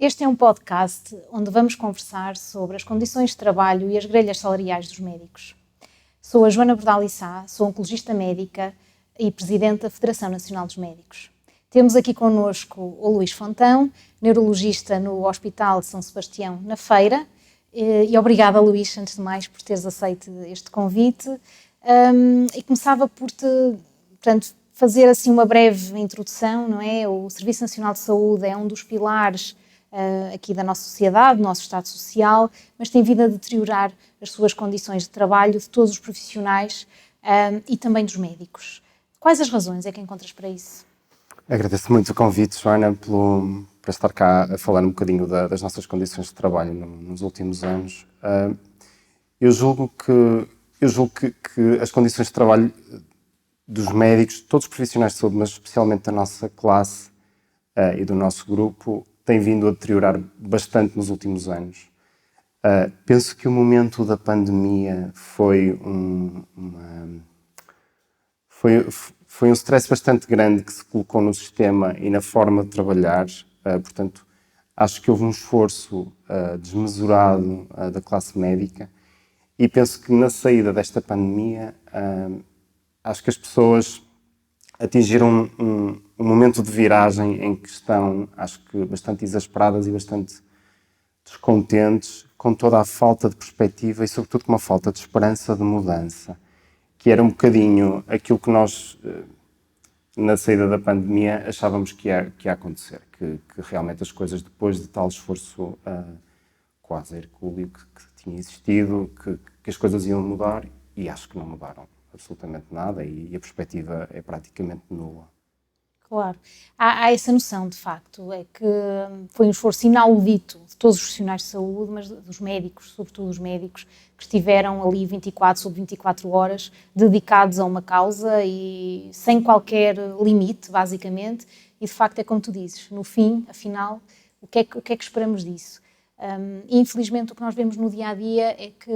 Este é um podcast onde vamos conversar sobre as condições de trabalho e as grelhas salariais dos médicos. Sou a Joana Bordal Issá, sou oncologista médica e presidente da Federação Nacional dos Médicos. Temos aqui connosco o Luís Fontão, neurologista no Hospital de São Sebastião, na Feira. E obrigada, Luís, antes de mais, por teres aceito este convite. E começava por fazer assim uma breve introdução, não é? O Serviço Nacional de Saúde é um dos pilares aqui da nossa sociedade, do nosso Estado Social, mas tem vindo a deteriorar as suas condições de trabalho de todos os profissionais e também dos médicos. Quais as razões é que encontras para isso? Agradeço muito o convite, Joana, para estar cá a falar um bocadinho das nossas condições de trabalho nos últimos anos. Eu julgo que as condições de trabalho dos médicos, de todos os profissionais de saúde, mas especialmente da nossa classe e do nosso grupo, têm vindo a deteriorar bastante nos últimos anos. Penso que o momento da pandemia foi um stress bastante grande que se colocou no sistema e na forma de trabalhar. Portanto, acho que houve um esforço desmesurado da classe médica e penso que na saída desta pandemia, acho que as pessoas atingiram um momento de viragem em que estão, acho que, bastante exasperadas e bastante descontentes com toda a falta de perspectiva e, sobretudo, com uma falta de esperança de mudança, que era um bocadinho aquilo que nós, na saída da pandemia, achávamos que ia acontecer, que realmente as coisas, depois de tal esforço quase hercúleo que tinha existido, que as coisas iam mudar, e acho que não mudaram absolutamente nada e a perspectiva é praticamente nula. Claro. Há essa noção, de facto, é que foi um esforço inaudito de todos os profissionais de saúde, mas dos médicos, sobretudo os médicos, que estiveram ali 24 sobre 24 horas dedicados a uma causa e sem qualquer limite, basicamente, e de facto é como tu dizes, no fim, afinal, o que é que esperamos disso? Infelizmente o que nós vemos no dia-a-dia é que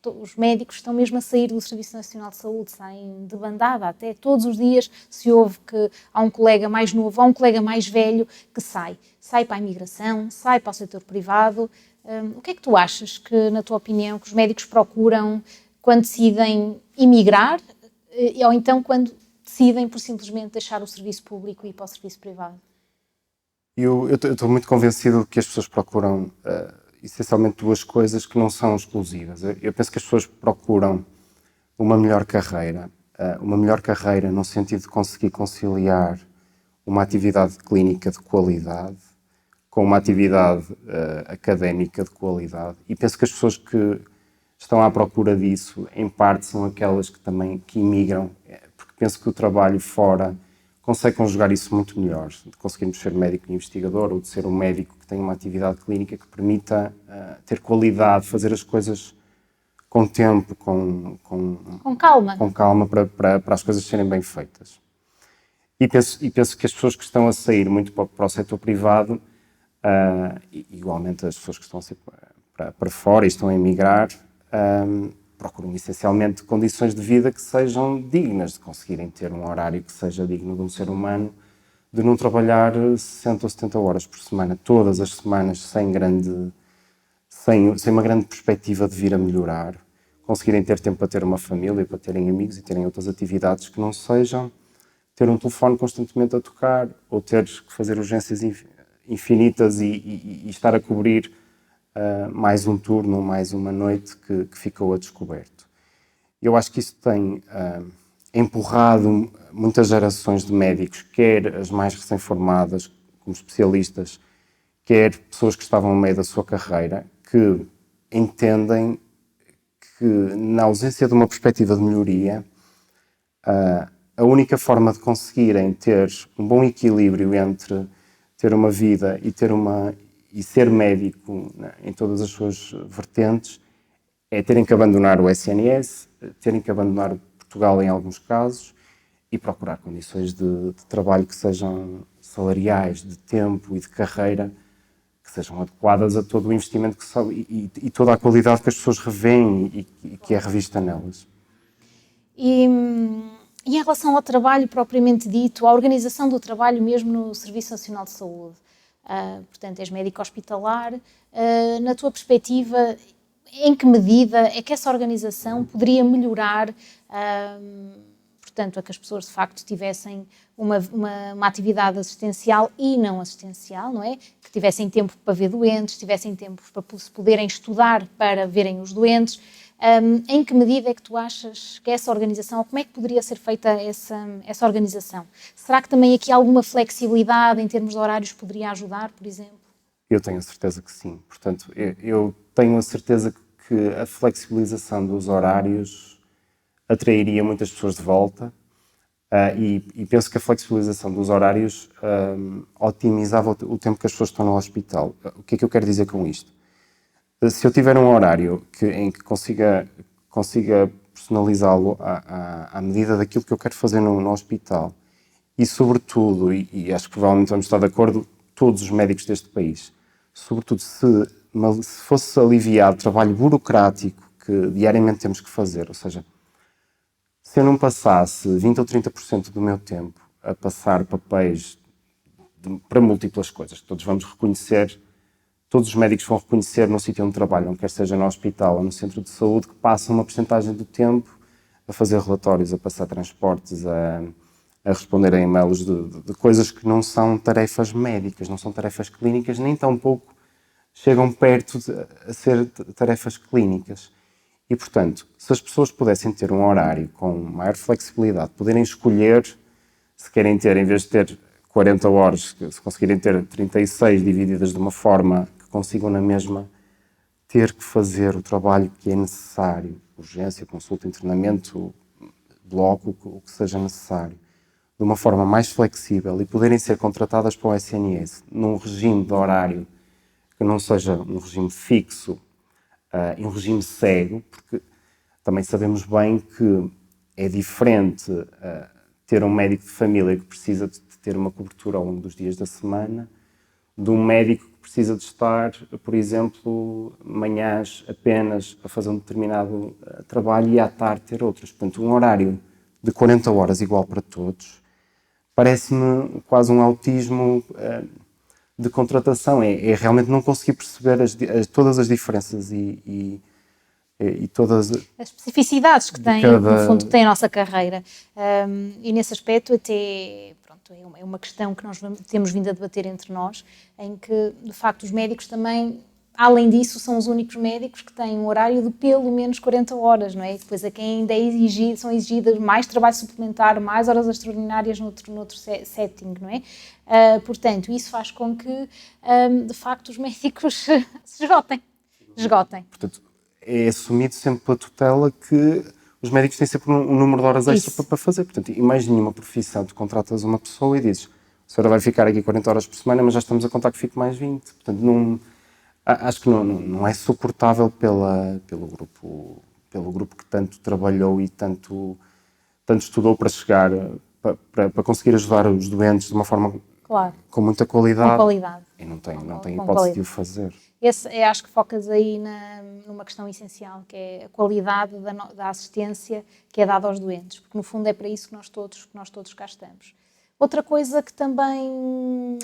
os médicos estão mesmo a sair do Serviço Nacional de Saúde, saem de bandada, até todos os dias se ouve que há um colega mais novo, há um colega mais velho que sai para a imigração, sai para o setor privado. O que é que tu achas que, na tua opinião, que os médicos procuram quando decidem emigrar ou então quando decidem por simplesmente deixar o serviço público e ir para o serviço privado? Eu estou muito convencido que as pessoas procuram essencialmente duas coisas que não são exclusivas. Eu penso que as pessoas procuram uma melhor carreira no sentido de conseguir conciliar uma atividade clínica de qualidade com uma atividade académica de qualidade, e penso que as pessoas que estão à procura disso, em parte, são aquelas que imigram, porque penso que o trabalho fora consegue conjugar isso muito melhor, de conseguirmos ser médico e investigador ou de ser um médico que tenha uma atividade clínica que permita ter qualidade, fazer as coisas com tempo, com calma para as coisas serem bem feitas. E penso que as pessoas que estão a sair muito para o setor privado, igualmente as pessoas que estão a sair para fora e estão a emigrar, procuram essencialmente condições de vida que sejam dignas, de conseguirem ter um horário que seja digno de um ser humano, de não trabalhar 60 ou 70 horas por semana, todas as semanas, sem uma grande perspectiva de vir a melhorar, conseguirem ter tempo para ter uma família, para terem amigos e terem outras atividades que não sejam ter um telefone constantemente a tocar ou ter que fazer urgências infinitas e estar a cobrir mais um turno, mais uma noite que ficou a descoberto. Eu acho que isso tem empurrado muitas gerações de médicos, quer as mais recém-formadas, como especialistas, quer pessoas que estavam no meio da sua carreira, que entendem que, na ausência de uma perspectiva de melhoria, a única forma de conseguirem ter um bom equilíbrio entre ter uma vida e ser médico, né, em todas as suas vertentes, é terem que abandonar o SNS, terem que abandonar Portugal em alguns casos e procurar condições de trabalho que sejam salariais, de tempo e de carreira, que sejam adequadas a todo o investimento e toda a qualidade que as pessoas revêem e que é revista nelas. E em relação ao trabalho propriamente dito, à organização do trabalho mesmo no Serviço Nacional de Saúde, portanto és médico hospitalar, na tua perspectiva, em que medida é que essa organização poderia melhorar, portanto, a que as pessoas de facto tivessem uma atividade assistencial e não assistencial, não é? Que tivessem tempo para ver doentes, tivessem tempo para se poderem estudar para verem os doentes. Em que medida é que tu achas que essa organização, ou como é que poderia ser feita essa organização? Será que também aqui alguma flexibilidade em termos de horários poderia ajudar, por exemplo? Eu tenho a certeza que sim. Portanto, eu tenho a certeza que a flexibilização dos horários atrairia muitas pessoas de volta, e penso que a flexibilização dos horários otimizava o tempo que as pessoas estão no hospital. O que é que eu quero dizer com isto? Se eu tiver um horário em que consiga personalizá-lo à medida daquilo que eu quero fazer no hospital, e sobretudo, e acho que provavelmente vamos estar de acordo, todos os médicos deste país, sobretudo se fosse aliviado o trabalho burocrático que diariamente temos que fazer, ou seja, se eu não passasse 20 ou 30% do meu tempo a passar papéis para múltiplas coisas, que todos vamos reconhecer, todos os médicos vão reconhecer no sítio onde trabalham, quer seja no hospital ou no centro de saúde, que passam uma porcentagem do tempo a fazer relatórios, a passar transportes, a responder a e-mails de coisas que não são tarefas médicas, não são tarefas clínicas, nem tampouco chegam perto a ser tarefas clínicas. E, portanto, se as pessoas pudessem ter um horário com maior flexibilidade, poderem escolher se querem ter, em vez de ter 40 horas, se conseguirem ter 36 divididas de uma forma que consigam na mesma ter que fazer o trabalho que é necessário, urgência, consulta, internamento, bloco, o que seja necessário, de uma forma mais flexível e poderem ser contratadas para o SNS num regime de horário que não seja um regime fixo e um regime cego, porque também sabemos bem que é diferente ter um médico de família que precisa de ter uma cobertura ao longo dos dias da semana de um médico que precisa de estar, por exemplo, manhãs apenas a fazer um determinado trabalho e à tarde ter outras. Portanto, um horário de 40 horas igual para todos parece-me quase um autismo de contratação. É realmente não conseguir perceber todas as diferenças e todas as especificidades que tem, no fundo, que tem a nossa carreira. E nesse aspecto até, pronto, é uma questão que nós temos vindo a debater entre nós, em que, de facto, os médicos também, além disso, são os únicos médicos que têm um horário de pelo menos 40 horas, não é? E depois a quem ainda são exigidas mais trabalho suplementar, mais horas extraordinárias noutro setting, não é? Portanto, isso faz com que, de facto, os médicos se esgotem. Portanto, é assumido sempre pela tutela que os médicos têm sempre um número de horas extra para fazer. Portanto, imagine uma profissão, tu contratas uma pessoa e dizes, a senhora vai ficar aqui 40 horas por semana, mas já estamos a contar que fique mais 20. Portanto, acho que não é suportável pelo grupo que tanto trabalhou e tanto estudou para chegar, para conseguir ajudar os doentes de uma forma com muita qualidade. Com qualidade. E não tem hipótese de o fazer. Acho que focas aí numa questão essencial, que é a qualidade da assistência que é dada aos doentes, porque no fundo é para isso que nós todos cá estamos. Outra coisa que também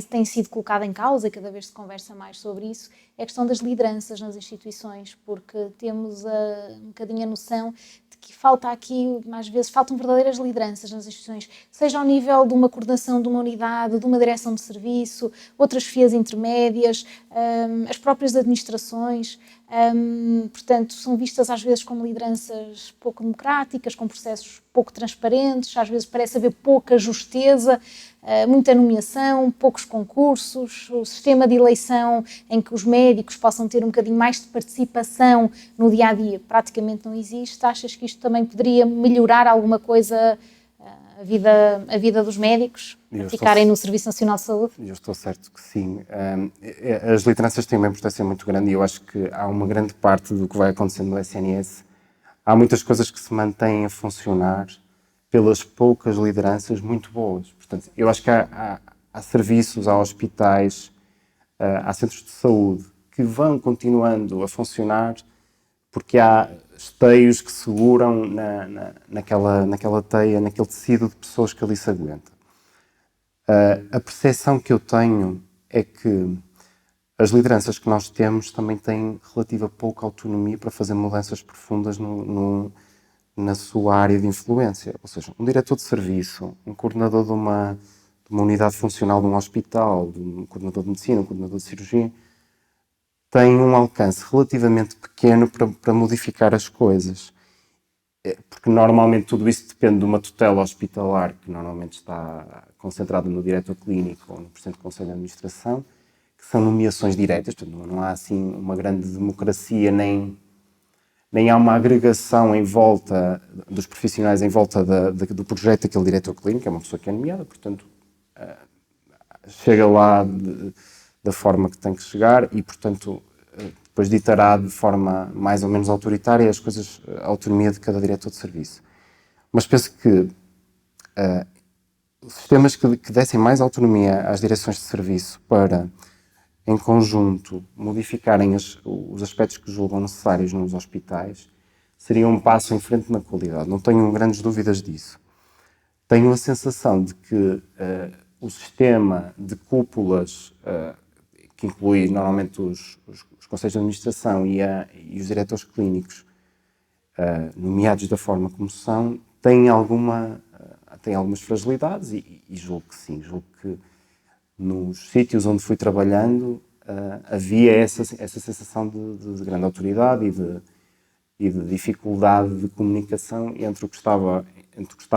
tem sido colocada em causa, e cada vez se conversa mais sobre isso, é a questão das lideranças nas instituições, porque temos um bocadinho a noção de que falta aqui, às vezes, faltam verdadeiras lideranças nas instituições, seja ao nível de uma coordenação de uma unidade, de uma direção de serviço, outras FIAs intermédias, as próprias administrações, portanto, são vistas às vezes como lideranças pouco democráticas, com processos pouco transparentes, às vezes parece haver pouca justeza, muita nomeação, poucos concursos, o sistema de eleição em que os médicos possam ter um bocadinho mais de participação no dia-a-dia praticamente não existe. Achas que isto também poderia melhorar alguma coisa a vida dos médicos, ficarem no Serviço Nacional de Saúde? Eu estou certo que sim. As lideranças têm uma importância muito grande e eu acho que há uma grande parte do que vai acontecendo no SNS. Há muitas coisas que se mantêm a funcionar pelas poucas lideranças muito boas. Portanto, eu acho que há serviços, há hospitais, há centros de saúde que vão continuando a funcionar porque há esteios que seguram naquela teia, naquele tecido de pessoas que ali se aguentam. A percepção que eu tenho é que as lideranças que nós temos também têm relativa pouca autonomia para fazer mudanças profundas na sua área de influência. Ou seja, um diretor de serviço, um coordenador de uma unidade funcional de um hospital, um coordenador de medicina, um coordenador de cirurgia, tem um alcance relativamente pequeno para modificar as coisas. Porque normalmente tudo isso depende de uma tutela hospitalar, que normalmente está concentrada no diretor clínico ou no presidente do Conselho de Administração, que são nomeações diretas, portanto não há assim uma grande democracia, nem há uma agregação em volta dos profissionais, em volta do projeto daquele diretor clínico, é uma pessoa que é nomeada, portanto chega lá da forma que tem que chegar e, portanto, depois ditará de forma mais ou menos autoritária as coisas, a autonomia de cada diretor de serviço. Mas penso que sistemas que dessem mais autonomia às direções de serviço para, em conjunto, modificarem os aspectos que julgam necessários nos hospitais, seria um passo em frente na qualidade. Não tenho grandes dúvidas disso. Tenho a sensação de que o sistema de cúpulas, que inclui normalmente os conselhos de administração e os diretores clínicos, nomeados da forma como são, tem algumas fragilidades e julgo que sim. Julgo que nos sítios onde fui trabalhando havia essa sensação de grande autoridade e de dificuldade de comunicação entre o que está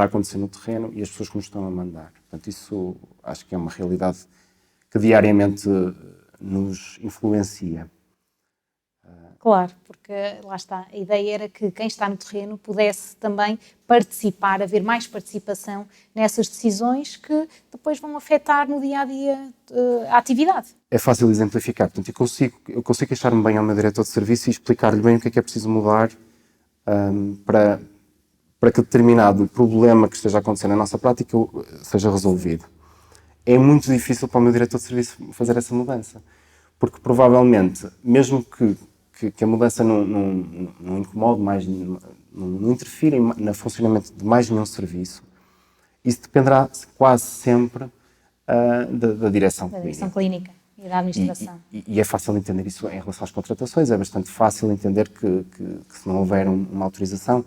a acontecer no terreno e as pessoas que nos estão a mandar. Portanto, isso acho que é uma realidade que diariamente nos influencia. Claro, porque lá está, a ideia era que quem está no terreno pudesse também participar, haver mais participação nessas decisões que depois vão afetar no dia-a-dia a atividade. É fácil exemplificar, portanto, eu consigo queixar-me bem ao meu diretor de serviço e explicar-lhe bem o que é preciso mudar para que determinado problema que esteja acontecendo na nossa prática seja resolvido. É muito difícil para o meu diretor de serviço fazer essa mudança, porque provavelmente, mesmo que a mudança não incomode mais, não interfira no funcionamento de mais nenhum serviço, isso dependerá quase sempre da direção clínica. Da direção clínica e da administração. E é fácil entender isso em relação às contratações, é bastante fácil entender que se não houver uma autorização,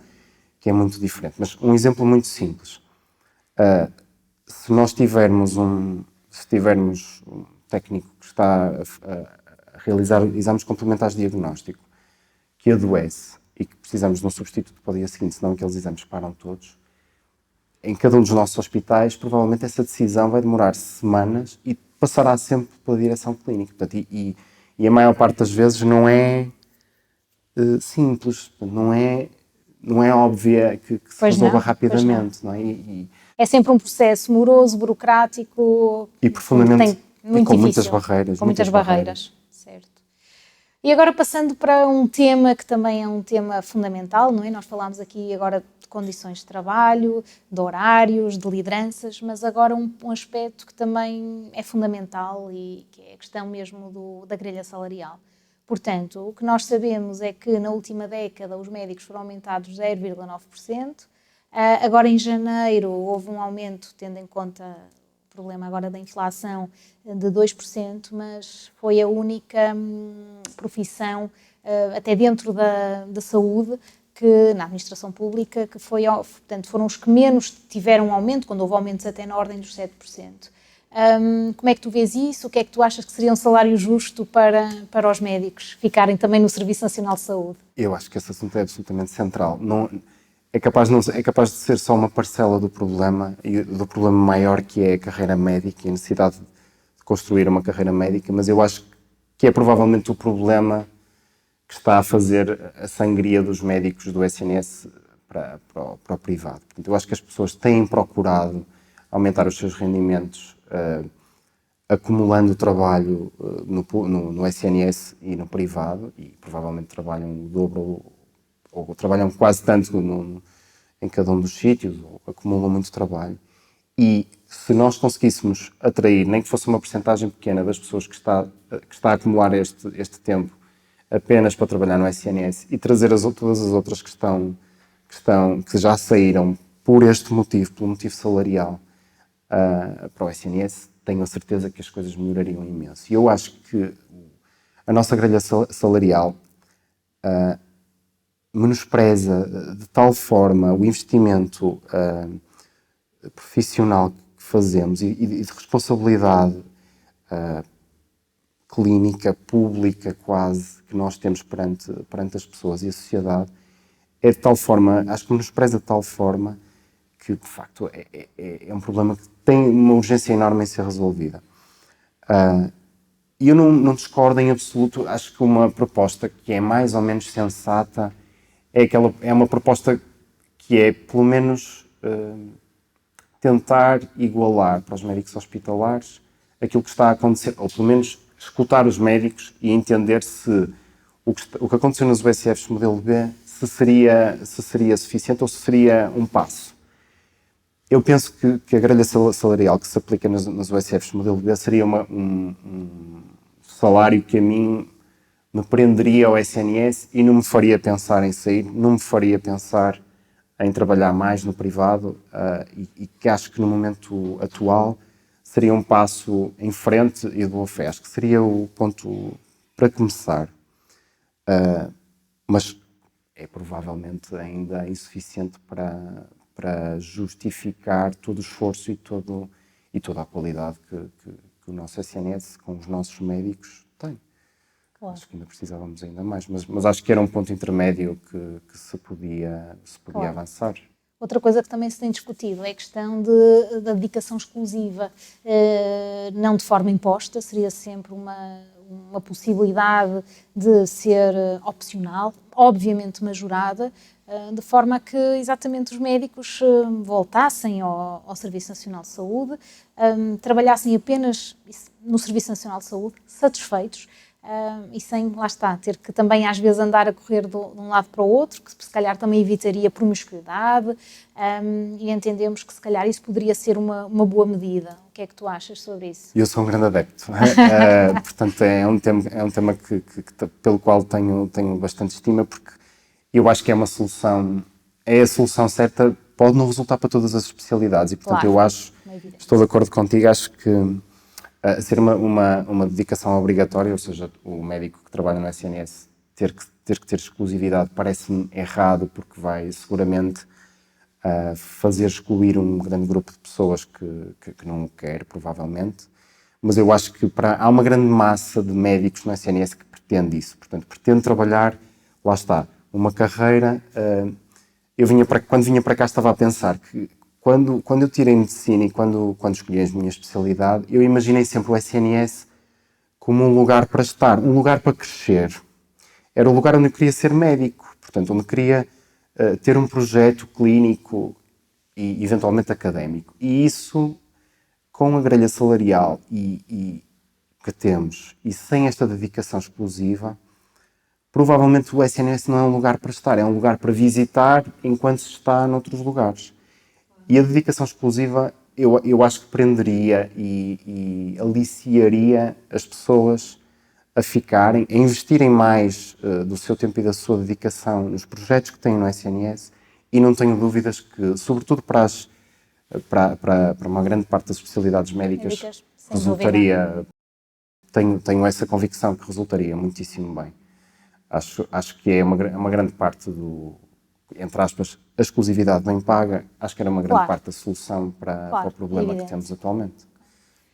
que é muito diferente. Mas um exemplo muito simples. Se nós tivermos um técnico que está a realizar exames complementares de diagnóstico, que adoece e que precisamos de um substituto para o dia seguinte, senão aqueles exames param todos, em cada um dos nossos hospitais, provavelmente essa decisão vai demorar semanas e passará sempre pela direção clínica. Portanto, e a maior parte das vezes não é simples, não é óbvia que se resolva rapidamente. Não é? É sempre um processo moroso, burocrático e profundamente muito com difícil, muitas barreiras. Com muitas barreiras, certo. E agora passando para um tema que também é um tema fundamental, não é? Nós falámos aqui agora de condições de trabalho, de horários, de lideranças, mas agora um aspecto que também é fundamental e que é a questão mesmo da grelha salarial. Portanto, o que nós sabemos é que na última década os médicos foram aumentados 0,9%. Agora em janeiro houve um aumento, tendo em conta o problema agora da inflação, de 2%, mas foi a única profissão, até dentro da saúde, que na administração pública, que portanto, foram os que menos tiveram aumento, quando houve aumentos até na ordem dos 7%. Como é que tu vês isso? O que é que tu achas que seria um salário justo para os médicos ficarem também no Serviço Nacional de Saúde? Eu acho que esse assunto é absolutamente central. É capaz de ser só uma parcela do problema e do problema maior que é a carreira médica e a necessidade de construir uma carreira médica, mas eu acho que é provavelmente o problema que está a fazer a sangria dos médicos do SNS para o privado. Portanto, eu acho que as pessoas têm procurado aumentar os seus rendimentos acumulando trabalho no SNS e no privado, e provavelmente trabalham o dobro ou trabalham quase tanto em cada um dos sítios, ou acumulam muito trabalho. E se nós conseguíssemos atrair, nem que fosse uma percentagem pequena das pessoas que está a acumular este tempo apenas para trabalhar no SNS e trazer todas as outras que já saíram por este motivo, pelo motivo salarial, para o SNS, tenho a certeza que as coisas melhorariam imenso. E eu acho que a nossa grelha salarial menospreza de tal forma o investimento profissional que fazemos e de responsabilidade clínica, pública quase, que nós temos perante as pessoas e a sociedade, é de tal forma, acho que menospreza de tal forma que, de facto, é um problema que tem uma urgência enorme em ser resolvida. E eu não discordo em absoluto, acho que uma proposta que é mais ou menos sensata é uma proposta que é, pelo menos, tentar igualar para os médicos hospitalares aquilo que está a acontecer, ou pelo menos escutar os médicos e entender se o que aconteceu nos USFs modelo B se seria suficiente ou se seria um passo. Eu penso que a grelha salarial que se aplica nos USFs modelo B seria um salário que a mim me prenderia ao SNS e não me faria pensar em sair, não me faria pensar em trabalhar mais no privado e que acho que no momento atual seria um passo em frente e de boa fé. Acho que seria o ponto para começar. Mas é provavelmente ainda insuficiente para justificar todo o esforço e toda a qualidade que o nosso SNS, com os nossos médicos, tem. Claro. Acho que ainda precisávamos ainda mais, mas acho que era um ponto intermédio que se podia claro. Avançar. Outra coisa que também se tem discutido é a questão da dedicação exclusiva, não de forma imposta, seria sempre uma possibilidade de ser opcional, obviamente majorada, de forma a que exatamente os médicos voltassem ao Serviço Nacional de Saúde, trabalhassem apenas no Serviço Nacional de Saúde, satisfeitos, e sem, lá está, ter que também às vezes andar a correr de um lado para o outro, que se calhar também evitaria promiscuidade, e entendemos que se calhar isso poderia ser uma boa medida. O que é que tu achas sobre isso? Eu sou um grande adepto, portanto é um tema pelo qual tenho bastante estima, porque eu acho que é a solução certa, pode não resultar para todas as especialidades e portanto claro, estou de acordo contigo, acho que ser uma dedicação obrigatória, ou seja, o médico que trabalha no SNS ter que ter exclusividade parece-me errado, porque vai seguramente fazer excluir um grande grupo de pessoas que não o quer, provavelmente. Mas eu acho que há uma grande massa de médicos no SNS que pretende isso. Portanto, pretende trabalhar, lá está, uma carreira. Quando vinha para cá estava a pensar que quando eu tirei medicina e quando escolhi a minha especialidade, eu imaginei sempre o SNS como um lugar para estar, um lugar para crescer. Era o lugar onde eu queria ser médico, portanto, onde queria ter um projeto clínico e eventualmente académico. E isso, com a grelha salarial que temos e sem esta dedicação exclusiva, provavelmente o SNS não é um lugar para estar, é um lugar para visitar enquanto se está noutros lugares. E a dedicação exclusiva eu acho que prenderia e aliciaria as pessoas a ficarem, a investirem mais do seu tempo e da sua dedicação nos projetos que têm no SNS, e não tenho dúvidas que, sobretudo para uma grande parte das especialidades médicas resultaria, tenho essa convicção que resultaria muitíssimo bem. Acho que é uma grande parte entre aspas, a exclusividade bem paga, acho que era uma grande parte da solução para o problema que temos atualmente.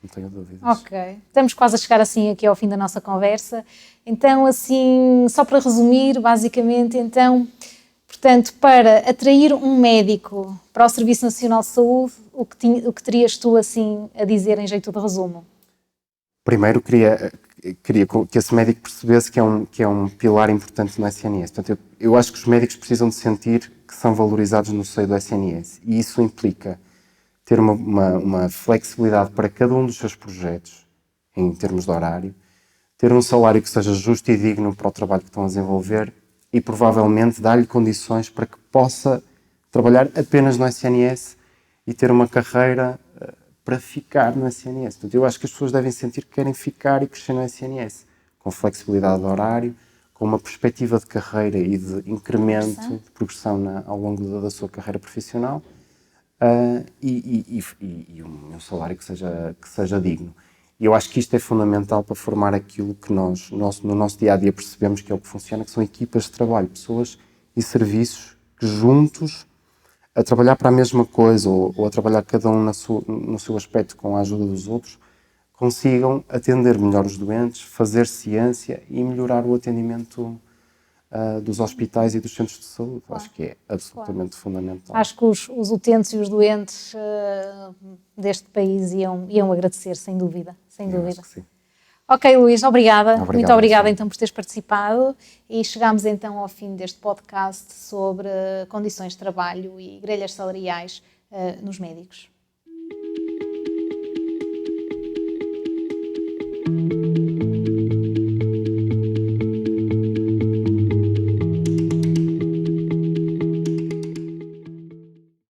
Não tenho dúvidas. Ok. Estamos quase a chegar assim aqui ao fim da nossa conversa. Então, assim, só para resumir, basicamente, então, portanto, para atrair um médico para o Serviço Nacional de Saúde, o que terias tu, assim, a dizer em jeito de resumo? Primeiro, queria que esse médico percebesse que é um pilar importante no SNS. Portanto, eu acho que os médicos precisam de sentir que são valorizados no seio do SNS. E isso implica ter uma flexibilidade para cada um dos seus projetos, em termos de horário, ter um salário que seja justo e digno para o trabalho que estão a desenvolver e, provavelmente, dar-lhe condições para que possa trabalhar apenas no SNS e ter uma carreira para ficar no SNS. Portanto, eu acho que as pessoas devem sentir que querem ficar e crescer no SNS, com flexibilidade de horário, com uma perspectiva de carreira e de incremento, de progressão ao longo da sua carreira profissional. e um salário que seja digno. E eu acho que isto é fundamental para formar aquilo que nós, no nosso dia-a-dia, percebemos que é o que funciona, que são equipas de trabalho, pessoas e serviços que juntos, a trabalhar para a mesma coisa ou a trabalhar cada um no seu aspecto com a ajuda dos outros, consigam atender melhor os doentes, fazer ciência e melhorar o atendimento dos hospitais e dos centros de saúde. Acho que é absolutamente fundamental. Acho que os utentes e os doentes deste país iam agradecer, sem dúvida. Sem dúvida. Acho que sim. Ok, Luís, obrigada. Muito obrigada sim. então por teres participado e chegamos então ao fim deste podcast sobre condições de trabalho e grelhas salariais nos médicos.